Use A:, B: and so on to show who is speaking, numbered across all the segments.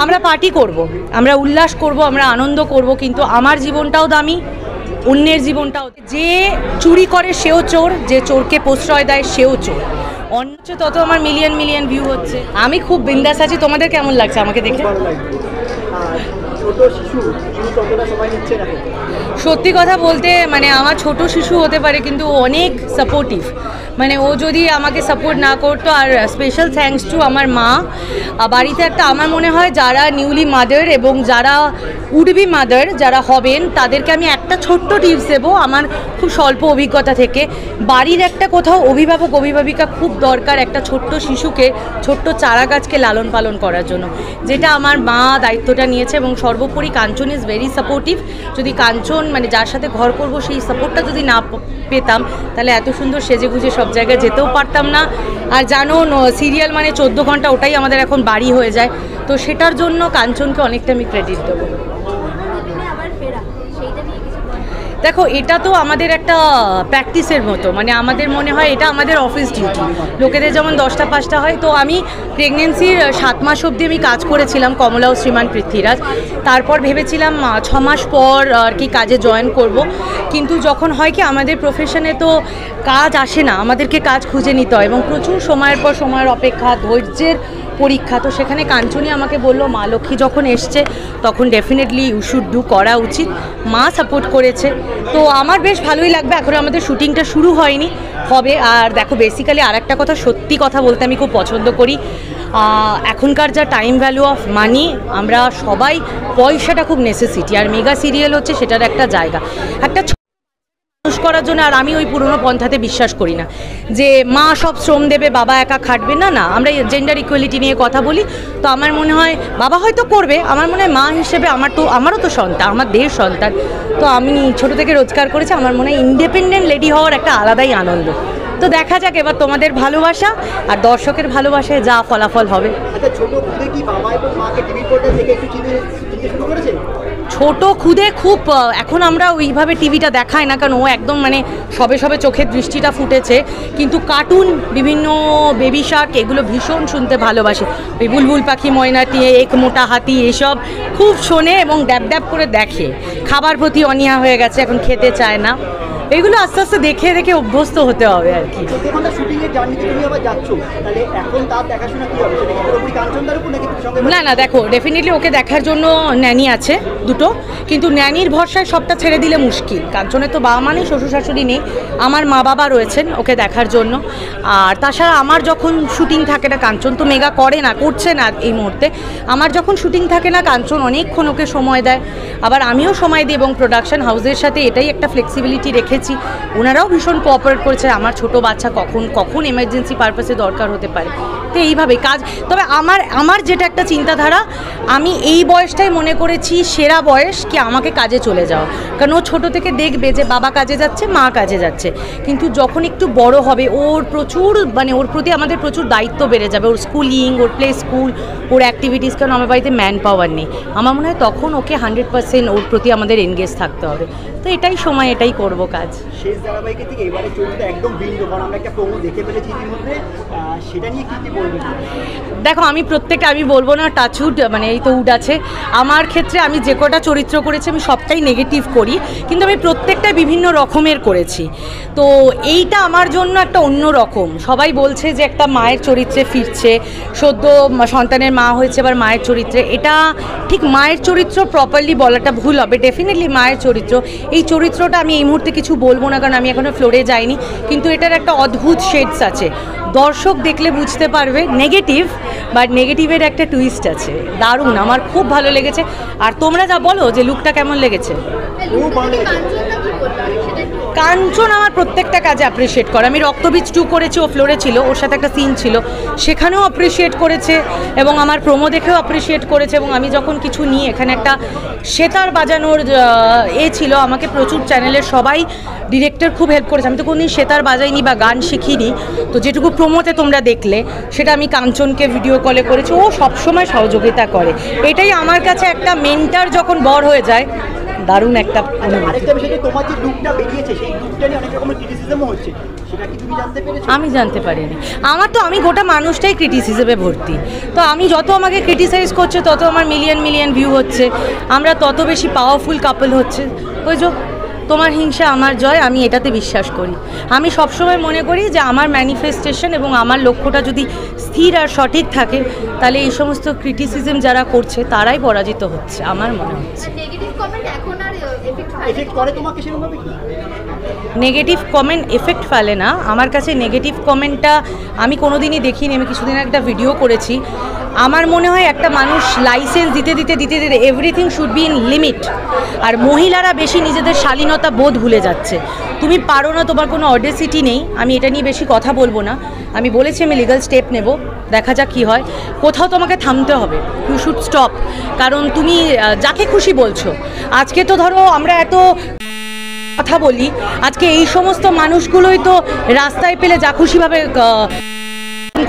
A: আমরা পার্টি করব, আমরা উল্লাস করব, আমরা আনন্দ করব, কিন্তু আমার জীবনটাও দামি, অন্যের জীবনটাও। যে চুরি করে সেও চোর, যে চোরকে প্রশ্রয় দেয় সেও চোর। অন্য তত আমার মিলিয়ন মিলিয়ন ভিউ হচ্ছে। আমি খুব বিন্দাস আছি। তোমাদের কেমন লাগছে আমাকে দেখে? সত্যি কথা বলতে মানে আমার ছোট শিশু হতে পারে, কিন্তু অনেক সাপোর্টিভ। মানে ও যদি আমাকে সাপোর্ট না করতো, আর স্পেশাল থ্যাঙ্কস টু আমার মা। বাড়িতে একটা আমার মনে হয় যারা নিউলি মাদার এবং যারা উড বি মাদার যারা হবেন, তাদেরকে আমি একটা ছোট্ট টিপস দেবো আমার খুব স্বল্প অভিজ্ঞতা থেকে। বাড়ির একটা কোথাও অভিভাবক অভিভাবিকা খুব দরকার একটা ছোট্ট শিশুকে, ছোট্ট চারা গাছকে লালন পালন করার জন্য, যেটা আমার মা দায়িত্বটা নিয়েছে। এবং সর্বোপরি কাঞ্চন ইজ ভেরি সাপোর্টিভ। যদি কাঞ্চন মানে যার সাথে ঘর করব সেই সাপোর্টটা যদি না পেতাম, তাহলে এত সুন্দর সেজে গুজে সব জায়গায় যেতেও পারতাম না। আর জানো সিরিয়াল মানে 14 ঘন্টা, ওটাই আমাদের এখন বাড়ি হয়ে যায়। তো সেটার জন্য কাঞ্চনকে অনেকটা আমি ক্রেডিট দেবো। দেখো, এটা তো আমাদের একটা প্র্যাকটিসের মতো, মানে আমাদের মনে হয় এটা আমাদের অফিস ডিউটি। লোকেদের যেমন 10টা 5টা হয়, তো আমি প্রেগনেন্সির 7 মাস অবধি আমি কাজ করেছিলাম কমলা ও শ্রীমান পৃথ্বীরাজ। তারপর ভেবেছিলাম 6 মাস পর আর কি কাজে জয়েন করব। কিন্তু যখন হয় কি আমাদের প্রফেশনে তো কাজ আসে না, আমাদেরকে কাজ খুঁজে নিতে হয় এবং প্রচুর সময়ের পর সময়ের অপেক্ষা, ধৈর্যের পরীক্ষা। তো সেখানে কাঞ্চনী আমাকে বললো মা লক্ষ্মী যখন এসছে তখন ডেফিনেটলি ইউ শুড ডু, করা উচিত। মা সাপোর্ট করেছে, তো আমার বেশ ভালোই লাগবে। এখন আমাদের শুটিংটা শুরু হয়নি, হবে। আর দেখো বেসিক্যালি আর একটা কথা, সত্যি কথা বলতে আমি খুব পছন্দ করি। এখনকার যা টাইম ভ্যালু অফ মানি, আমরা সবাই পয়সাটা খুব নেসেসিটি, আর মেগা সিরিয়াল হচ্ছে সেটার একটা জায়গা, একটা মানুষ করার জন্য। আর আমি ওই পুরনো পন্থাতে বিশ্বাস করি না যে মা সব শ্রম দেবে, বাবা একা খাটবে। না না, আমরা জেন্ডার ইকুয়ালিটি নিয়ে কথা বলি। তো আমার মনে হয় বাবা হয়তো করবে, আমার মনে হয় মা হিসেবে আমারও তো সন্তান, আমার দেড় সন্তান। তো আমি ছোট থেকে রোজগার করেছি, আমার মনে হয় ইন্ডিপেন্ডেন্ট লেডি হওয়ার একটা আলাদাই আনন্দ। তো দেখা যাক এবার তোমাদের ভালোবাসা আর দর্শকের ভালোবাসায় যা ফলাফল হবে। ছোট খুদে খুব, এখন আমরা ওইভাবে টিভিটা দেখাই না, কারণ ও একদম মানে সবে সবে চোখের দৃষ্টিটা ফুটেছে। কিন্তু কার্টুন, বিভিন্ন বেবি শার্ক, এগুলো ভীষণ শুনতে ভালোবাসে। ওই বুলবুল পাখি, ময়নাটি, এক মোটা হাতি, এসব খুব শোনে এবং ড্যাব ড্যাব করে দেখে। খাবার প্রতি অনীহা হয়ে গেছে, এখন খেতে চায় না। এগুলো আস্তে আস্তে দেখে দেখে অভ্যস্ত হতে হবে আর কি। না না, দেখো ডেফিনেটলি ওকে দেখার জন্য ন্যানি আছে দুটো, কিন্তু ন্যানির ভরসায় সবটা ছেড়ে দিলে মুশকিল। কাঞ্চনের তো বাবা মা নেই, শ্বশুর শাশুড়ি নেই, আমার মা বাবা রয়েছেন ওকে দেখার জন্য। আর তাছাড়া আমার যখন শুটিং থাকে না, কাঞ্চন তো মেগা করে না, করছে না এই মুহূর্তে। আমার যখন শুটিং থাকে না, কাঞ্চন অনেকক্ষণ ওকে সময় দেয়, আবার আমিও সময় দিই। এবং প্রোডাকশন হাউসের সাথে এটাই একটা ফ্লেক্সিবিলিটি রেখেছি, ওনারাও ভীষণ কোঅপারেট করেছে। আমার ছোট বাচ্চা কখন এমার্জেন্সি পারপাসে দরকার হতে পারে, তো এইভাবে কাজ। তবে আমার যেটা একটা চিন্তাধারা, আমি এই বয়সটাই মনে করেছি সেরা বয়স কি আমাকে কাজে চলে যাওয়া। কারণ ও ছোটো থেকে দেখবে যে বাবা কাজে যাচ্ছে, মা কাজে যাচ্ছে, কিন্তু যখন একটু বড় হবে ওর প্রচুর মানে ওর প্রতি আমাদের প্রচুর দায়িত্ব বেড়ে যাবে। ওর স্কুলিং, ওর প্লে স্কুল, ওর অ্যাক্টিভিটিস, কারণ আমার বাড়িতে ম্যান পাওয়ার নেই। আমার মনে হয় তখন ওকে 100% ওর প্রতি আমাদের এনগেজ থাকতে হবে। তো এটাই সময়, এটাই করবো কাজ। শেষ ধারাবাহিকে থেকে এবারে চরিত্রটা একদম ভিন্ন, কারণ আমরা একটা প্রোমো দেখে ফেলেছি ইতিমধ্যে, সেটা নিয়ে কি বলবেন? দেখো, আমি প্রত্যেকটা, আমি বলবো না টাচউড, মানে এই তো উড আছে আমার ক্ষেত্রে। আমি যে কটা চরিত্র করেছি আমি সবটাই নেগেটিভ করি, কিন্তু আমি প্রত্যেকটাই বিভিন্ন রকমের করেছি। তো এইটা আমার জন্য একটা অন্য রকম। সবাই বলছে যে একটা মায়ের চরিত্রে ফিরছে, সদ্য সন্তানের মা হয়েছে, এবার মায়ের চরিত্রে। এটা ঠিক মায়ের চরিত্র প্রপারলি বলাটা ভুল হবে। ডেফিনেটলি মায়ের চরিত্র, এই চরিত্রটা আমি এই মুহূর্তে কিছু বলবো না, কারণ আমি এখনও ফ্লোরে যাইনি। কিন্তু এটার একটা অদ্ভুত শেডস আছে, দর্শক দেখলে বুঝতে পারবে। নেগেটিভ, বাট নেগেটিভের একটা টুইস্ট আছে, দারুণ, আমার খুব ভালো লেগেছে। আর তোমরা যা বলো যে লুকটা কেমন লেগেছে। কাঞ্চন আমার প্রত্যেকটা কাজে অ্যাপ্রিসিয়েট করে। আমি রক্তবীজ 2 করেছি, ও ফ্লোরে ছিল, ওর সাথে একটা সিন ছিল, সেখানেও অ্যাপ্রিসিয়েট করেছে এবং আমার প্রোমো দেখেও অ্যাপ্রিসিয়েট করেছে। এবং আমি যখন কিছু নিয়ে এখানে একটা সেতার বাজানোর ছিল, আমাকে প্রচুর চ্যানেলের সবাই, ডিরেক্টর খুব হেল্প করেছে। আমি তো কোনোদিন সেতার বাজাইনি বা গান শিখিনি, তো যেটুকু প্রোমোতে তোমরা দেখলে সেটা আমি কাঞ্চনকে ভিডিও কলে করেছি, ও সবসময় সহযোগিতা করে। এটাই আমার কাছে একটা মেন্টার যখন বর হয়ে যায়, দারুণ একটা
B: আরেকটা বিষয়, তোমার যে লুকটা বেরিয়েছে সেই লুকটা নিয়ে অনেক রকমের ক্রিটিসিজমও হচ্ছে, সেটা কি তুমি জানতে পেরেছো?
A: আমি জানতে পারিনি। আমি গোটা মানুষটাই ক্রিটিসিজমে ভর্তি। তো আমি যত আমাকে ক্রিটিসাইজ করছে তত আমার মিলিয়ন ভিউ হচ্ছে, আমরা তত বেশি পাওয়ারফুল কাপল হচ্ছে। ওই যে তোমার হিংসা আমার জয়, আমি এটাতে বিশ্বাস করি। আমি সবসময় মনে করি যে আমার ম্যানিফেস্টেশন এবং আমার লক্ষ্যটা যদি স্থির আর সঠিক থাকে, তাহলে এই সমস্ত ক্রিটিসিজম যারা করছে তারাই পরাজিত হচ্ছে আমার মনে হচ্ছে। নেগেটিভ কমেন্ট এফেক্ট ফেলে না আমার কাছে। নেগেটিভ কমেন্টটা আমি কোনোদিনই দেখিনি। আমি কিছুদিন একটা ভিডিও করেছি। আমার মনে হয় একটা মানুষ লাইসেন্স দিতে দিতে everything should be in limit. আর মহিলারা বেশি নিজেদের শালীনতা বোধ ভুলে যাচ্ছে। তুমি পারো না, তোমার কোনো অডেসিটি নেই। আমি এটা নিয়ে বেশি কথা বলবো না। আমি বলেছি আমি লিগাল স্টেপ নেব, দেখা যাক কী হয়। কোথাও তোমাকে থামতে হবে, ইউ শুড স্টপ। কারণ তুমি যাকে খুশি বলছো। আজকে তো ধরো আমরা এত কথা বলি, আজকে এই সমস্ত মানুষগুলোই তো রাস্তায় পেলে যা খুশিভাবে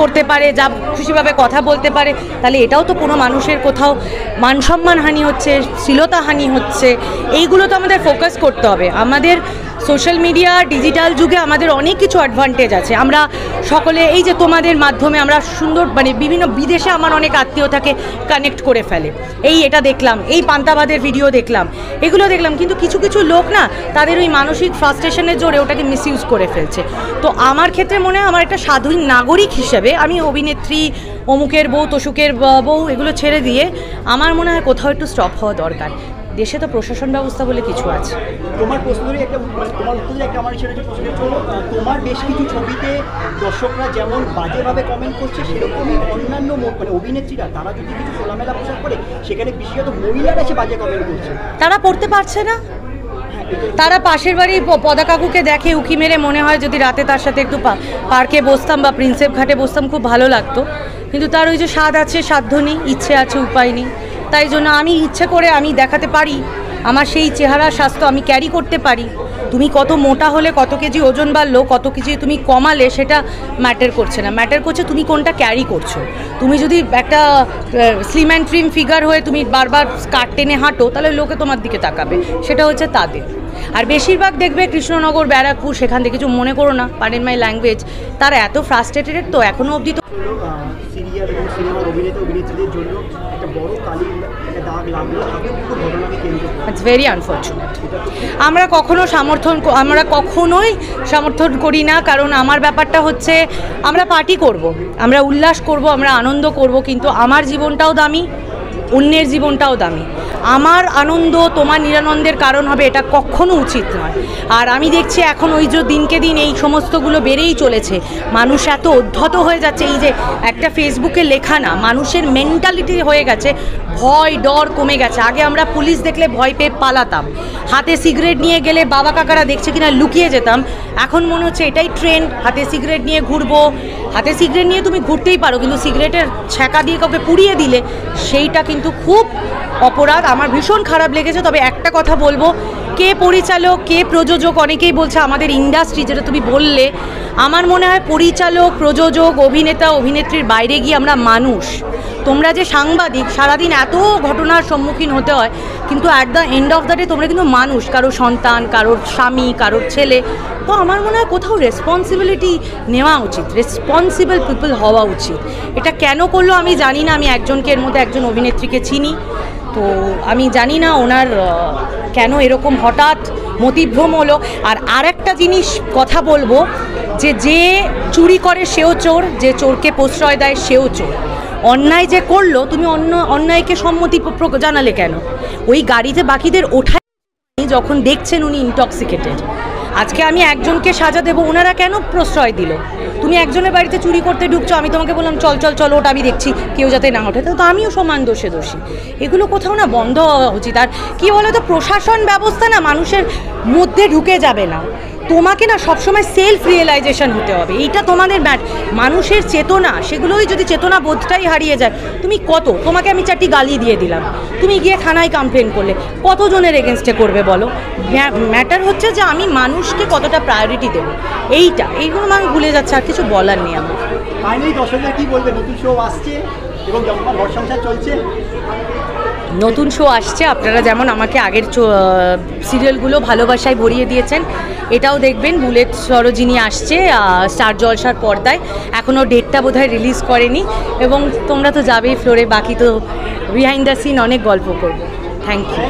A: করতে পারে, যা খুশিভাবে কথা বলতে পারে। তাহলে এটাও তো কোনো মানুষের কোথাও মান সম্মান হানি হচ্ছে, শ্লীলতা হানি হচ্ছে। এইগুলো তো আমাদের ফোকাস করতে হবে। আমাদের সোশ্যাল মিডিয়া ডিজিটাল যুগে আমাদের অনেক কিছু অ্যাডভান্টেজ আছে। আমরা সকলে এই যে তোমাদের মাধ্যমে আমরা সুন্দর বিভিন্ন বিদেশে আমার অনেক আত্মীয় থাকে কানেক্ট করে ফেলে। এটা দেখলাম, এই পান্তাবাদের ভিডিও দেখলাম, এগুলো দেখলাম। কিন্তু কিছু লোক না তাদের ওই মানসিক ফ্রাস্ট্রেশনের জোরে ওটাকে মিসইউজ করে ফেলছে। তো আমার ক্ষেত্রে মনে হয় আমার একটা স্বাধীন নাগরিক হিসেবে আমি অভিনেত্রী, অমুকের বউ, তসুকের বউ এগুলো ছেড়ে দিয়ে আমার মনে হয় কোথাও একটু স্টপ হওয়া দরকার। দেশে তো প্রশাসন ব্যবস্থা বলে কিছু আছে।
B: তোমার প্রশ্ন ধরে তোমার উত্তর একটা আমার সেটা প্রশ্ন হলো, তোমার বেশ কিছু ছবিতে দর্শকরা যেমন বাজেভাবে কমেন্ট করছে, সেরকমই অন্যান্য অভিনেত্রীরা তারা যদি কিছু খোলামেলা পোশাক করে সেখানে বিশেষত মহিলারা এসে বাজে কমেন্ট করছে।
A: তারা পড়তে পারছে না। তারা পাশের বাড়ি পদা কাকুকে দেখে উকি মেরে মনে হয় যদি রাতে তার সাথে একটু পার্কে বসতাম বা প্রিন্সেপ ঘাটে বসতাম খুব ভালো লাগতো। কিন্তু তার ওই যে স্বাদ আছে, সাধ্য নেই, ইচ্ছে আছে, উপায় নেই। তাই জন্য আমি ইচ্ছে করে আমি দেখাতে পারি আমার সেই চেহারা, স্বাস্থ্য আমি ক্যারি করতে পারি। তুমি কত মোটা হলে, কত কেজি ওজন বাড়লো, কত কেজি তুমি কমালে, সেটা ম্যাটার করছে না। ম্যাটার করছে তুমি কোনটা ক্যারি করছো। তুমি যদি একটা স্লিম অ্যান্ড ট্রিম ফিগার হয়ে তুমি বারবার স্কার্ট টেনে হাঁটো, তাহলে লোকে তোমার দিকে তাকাবে। সেটা হচ্ছে তাদের। আর বেশিরভাগ দেখবে কৃষ্ণনগর, ব্যারাকপুর, সেখান থেকে কিছু মনে করো না, পার্ডন মাই ল্যাঙ্গুয়েজ, তারা এত ফ্রাস্ট্রেটেড তো এখনও অবধি তো
B: সিরিয়াল এবং সিনেমার অভিনেত্রীদের জন্য একটা বড় কালির দাগ লাগলো ঘটনাকে কেন্দ্র করে।
A: It's very unfortunate. আমরা কখনোই সমর্থন করি না। কারণ আমার ব্যাপারটা হচ্ছে আমরা পার্টি করব, আমরা উল্লাস করব, আমরা আনন্দ করব, কিন্তু আমার জীবনটাও দামি, অন্যের জীবনটাও দামি। আমার আনন্দ তোমার নিরানন্দের কারণ হবে, এটা কখনো উচিত নয়। আর আমি দেখছি এখন ওই যে দিনকে দিন এই সমস্তগুলো বেড়েই চলেছে। মানুষ এত উদ্ধত হয়ে যাচ্ছে। এই যে একটা ফেসবুকে লেখা না, মানুষের মেন্টালিটি হয়ে গেছে, ভয় ডর কমে গেছে। আগে আমরা পুলিশ দেখলে ভয় পেয়ে পালাতাম, হাতে সিগারেট নিয়ে গেলে বাবা কাকারা দেখছে কিনা লুকিয়ে যেতাম। এখন মনে হচ্ছে এটাই ট্রেন্ড, হাতে সিগারেট নিয়ে ঘুরবো। হাতে সিগারেট নিয়ে তুমি ঘুরতেই পারো, কিন্তু সিগারেটের ছ্যাঁকা দিয়ে কাউকে পুড়িয়ে দিলে সেইটা কিন্তু খুব অপরাধ। আমার ভীষণ খারাপ লেগেছে। তবে একটা কথা বলবো, কে পরিচালক, কে প্রযোজক, অনেকেই বলছে আমাদের ইন্ডাস্ট্রি, যেটা তুমি বললে, আমার মনে হয় পরিচালক, প্রযোজক, অভিনেতা, অভিনেত্রীর বাইরে গিয়ে আমরা মানুষ। তোমরা যে সাংবাদিক, সারাদিন এত ঘটনার সম্মুখীন হতে হয়, কিন্তু at the end of the day তোমরা কিন্তু মানুষ, কারোর সন্তান, কারোর স্বামী, কারোর ছেলে। তো আমার মনে হয় কোথাও রেসপন্সিবিলিটি নেওয়া উচিত, রেসপন্সিবল পিপল হওয়া উচিত। এটা কেন করলো আমি জানি না। আমি একজনকে, এর মধ্যে একজন অভিনেত্রীকে চিনি, তো আমি জানি না ওনার কেন এরকম হঠাৎ মতিভ্রম হলো। আর একটা জিনিস কথা বলবো, যে চুরি করে সেও চোর, যে চোরকে প্রশ্রয় দেয় সেও চোর। অন্যায় যে করলো, তুমি অন্যায়কে সম্মতি জানালে কেন? ওই গাড়িতে বাকিদের ওঠায় যখন দেখছেন উনি ইনটক্সিকেটেড। আজকে আমি একজনকে সাজা দেবো, ওনারা কেন প্রশ্রয় দিল? তুমি একজনের বাড়িতে চুরি করতে ঢুকছো, আমি তোমাকে বললাম চল ওটা আমি দেখছি, কেউ যাতে না ওঠে, তো আমিও সমান দোষী। এগুলো কোথাও না বন্ধ হওয়া উচিত। আর কী বলো তো, প্রশাসন ব্যবস্থা না মানুষের মধ্যে ঢুকে যাবে না। তোমাকে না সবসময় সেলফ রিয়েলাইজেশন হতে হবে। এইটা তোমাদের মানুষের চেতনা, সেগুলোই যদি চেতনা বোধটাই হারিয়ে যায়, তুমি তোমাকে আমি 4টি গালি দিয়ে দিলাম, তুমি গিয়ে থানায় কমপ্লেন করলে, কতজনের এগেনস্টে করবে বলো? ম্যাটার হচ্ছে যে আমি মানুষকে কতটা প্রায়োরিটি দেবো, এইগুলো আমি ভুলে যাচ্ছি। আর কিছু বলার নেই আমার।
B: ফাইনালি দর্শকরা কি বলবে? নতুন শো আসছে এবং যখন ঘর সংসার চলছে,
A: নতুন শো আসছে, আপনারা যেমন আমাকে আগের সিরিয়ালগুলো ভালোবাসায় ভরিয়ে দিয়েছেন, এটাও দেখবেন। বুলেট সরোজিনী আসছে স্টার জলসার পর্দায়, এখনও ডেটটা বোধহয় রিলিজ করেনি, এবং তোমরা তো যাবেই ফ্লোরে, বাকি তো বিহাইন্ড দ্য সিন অনেক গল্প করবো। Thank you.